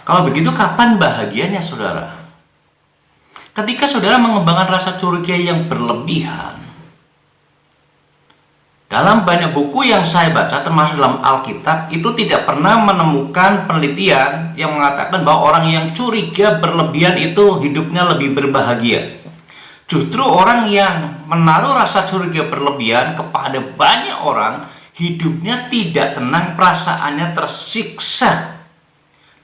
Kalau begitu kapan bahagianya saudara? Ketika saudara mengembangkan rasa curiga yang berlebihan. Dalam banyak buku yang saya baca termasuk dalam Alkitab itu tidak pernah menemukan penelitian yang mengatakan bahwa orang yang curiga berlebihan itu hidupnya lebih berbahagia. Justru orang yang menaruh rasa curiga berlebihan kepada banyak orang, hidupnya tidak tenang, perasaannya tersiksa.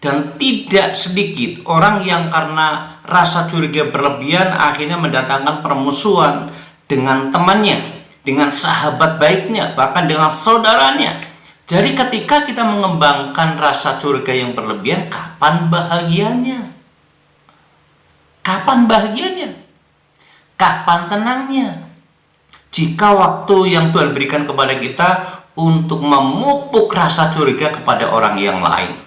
Dan tidak sedikit orang yang karena rasa curiga berlebihan akhirnya mendatangkan permusuhan dengan temannya, dengan sahabat baiknya, bahkan dengan saudaranya. Jadi ketika kita mengembangkan rasa curiga yang berlebihan, kapan bahagianya? Kapan bahagianya? Kapan tenangnya? Jika waktu yang Tuhan berikan kepada kita untuk memupuk rasa curiga kepada orang yang lain.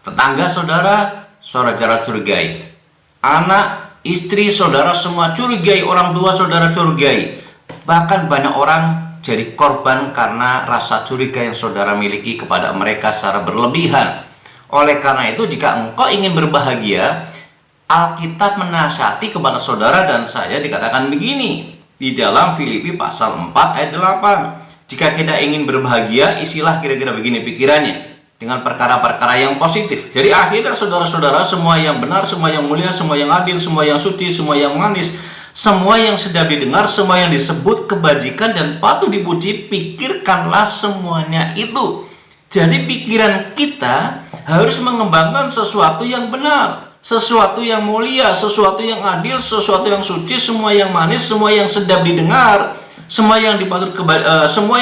Tetangga saudara, saudara curigai. Anak, istri, saudara semua curigai. Orang tua saudara curigai. Bahkan banyak orang jadi korban karena rasa curiga yang saudara miliki kepada mereka secara berlebihan. Oleh karena itu, jika engkau ingin berbahagia, Alkitab menasihati kepada saudara dan saya dikatakan begini di dalam Filipi pasal 4 ayat 8. Jika kita ingin berbahagia, isilah kira-kira begini pikirannya, dengan perkara-perkara yang positif. Jadi akhirnya saudara-saudara, semua yang benar, semua yang mulia, semua yang adil, semua yang suci, semua yang manis, semua yang sedap didengar, semua yang disebut kebajikan dan patut dipuji, pikirkanlah semuanya itu. Jadi pikiran kita harus mengembangkan sesuatu yang benar, sesuatu yang mulia, sesuatu yang adil, sesuatu yang suci, semua yang manis, semua yang sedap didengar, semua yang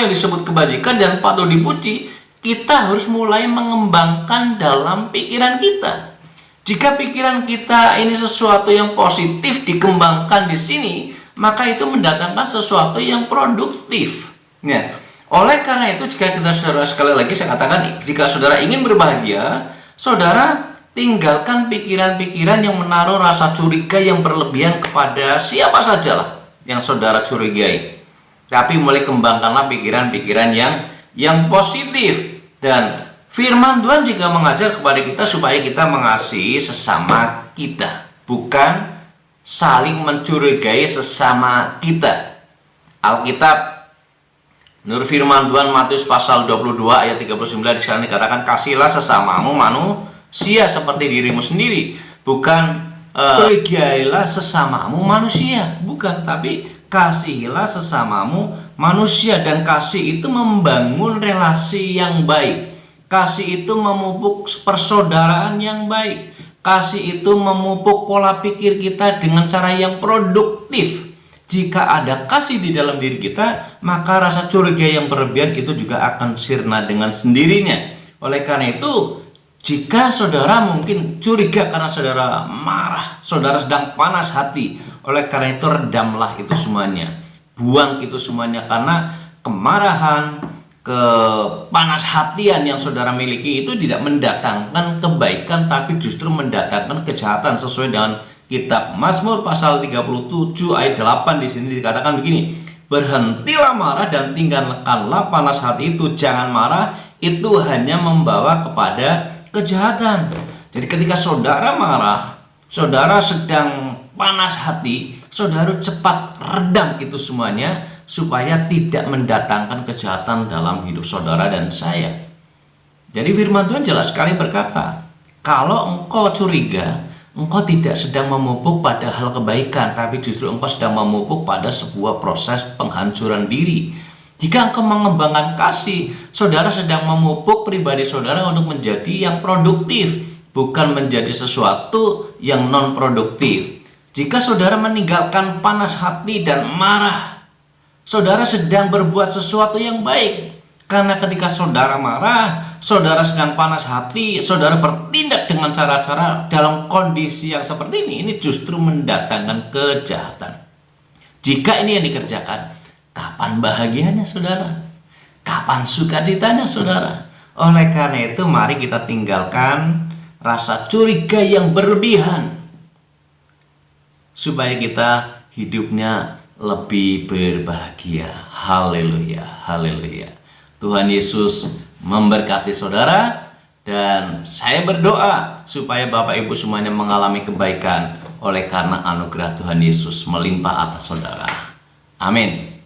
disebut kebajikan dan patut dipuji. Kita harus mulai mengembangkan dalam pikiran kita. Jika pikiran kita ini sesuatu yang positif dikembangkan di sini, maka itu mendatangkan sesuatu yang produktif. Ya. Oleh karena itu, jika kita saudara, sekali lagi saya katakan, jika saudara ingin berbahagia, saudara tinggalkan pikiran-pikiran yang menaruh rasa curiga yang berlebihan kepada siapa sajalah yang saudara curigai. Tapi mulai kembangkanlah pikiran-pikiran yang positif. Dan firman Tuhan juga mengajar kepada kita supaya kita mengasihi sesama kita, bukan saling mencurigai sesama kita. Alkitab menurut firman Tuhan Matius pasal 22 ayat 39 di sana dikatakan, kasihilah sesamamu manusia seperti dirimu sendiri. Bukan curigailah sesamamu manusia, bukan, tapi kasihilah sesamamu manusia. Dan kasih itu membangun relasi yang baik. Kasih itu memupuk persaudaraan yang baik. Kasih itu memupuk pola pikir kita dengan cara yang produktif. Jika ada kasih di dalam diri kita, maka rasa curiga yang berlebihan itu juga akan sirna dengan sendirinya. Oleh karena itu, jika saudara mungkin curiga karena saudara marah, saudara sedang panas hati, oleh karena itu redamlah itu semuanya. Buang itu semuanya, karena kemarahan, kepanas hatian yang saudara miliki itu tidak mendatangkan kebaikan, tapi justru mendatangkan kejahatan. Sesuai dengan kitab Mazmur pasal 37 ayat 8 di sini dikatakan begini, berhentilah marah dan tinggalkanlah panas hati itu. Jangan marah, itu hanya membawa kepada kejahatan. Jadi ketika saudara marah, saudara sedang panas hati, saudara cepat redam itu semuanya supaya tidak mendatangkan kejahatan dalam hidup saudara dan saya. Jadi firman Tuhan jelas sekali berkata, kalau engkau curiga, engkau tidak sedang memupuk pada hal kebaikan, tapi justru engkau sedang memupuk pada sebuah proses penghancuran diri. Jika engkau mengembangkan kasih, saudara sedang memupuk pribadi saudara untuk menjadi yang produktif, bukan menjadi sesuatu yang non-produktif. Jika saudara meninggalkan panas hati dan marah, saudara sedang berbuat sesuatu yang baik. Karena ketika saudara marah, saudara sedang panas hati, saudara bertindak dengan cara-cara dalam kondisi yang seperti ini justru mendatangkan kejahatan. Jika ini yang dikerjakan, kapan bahagianya saudara? Kapan sukacitanya saudara? Oleh karena itu, mari kita tinggalkan rasa curiga yang berlebihan, supaya kita hidupnya lebih berbahagia. Haleluya, haleluya. Tuhan Yesus memberkati saudara, Dan saya berdoa supaya Bapak Ibu semuanya mengalami kebaikan oleh karena anugerah Tuhan Yesus melimpah atas saudara. Amin.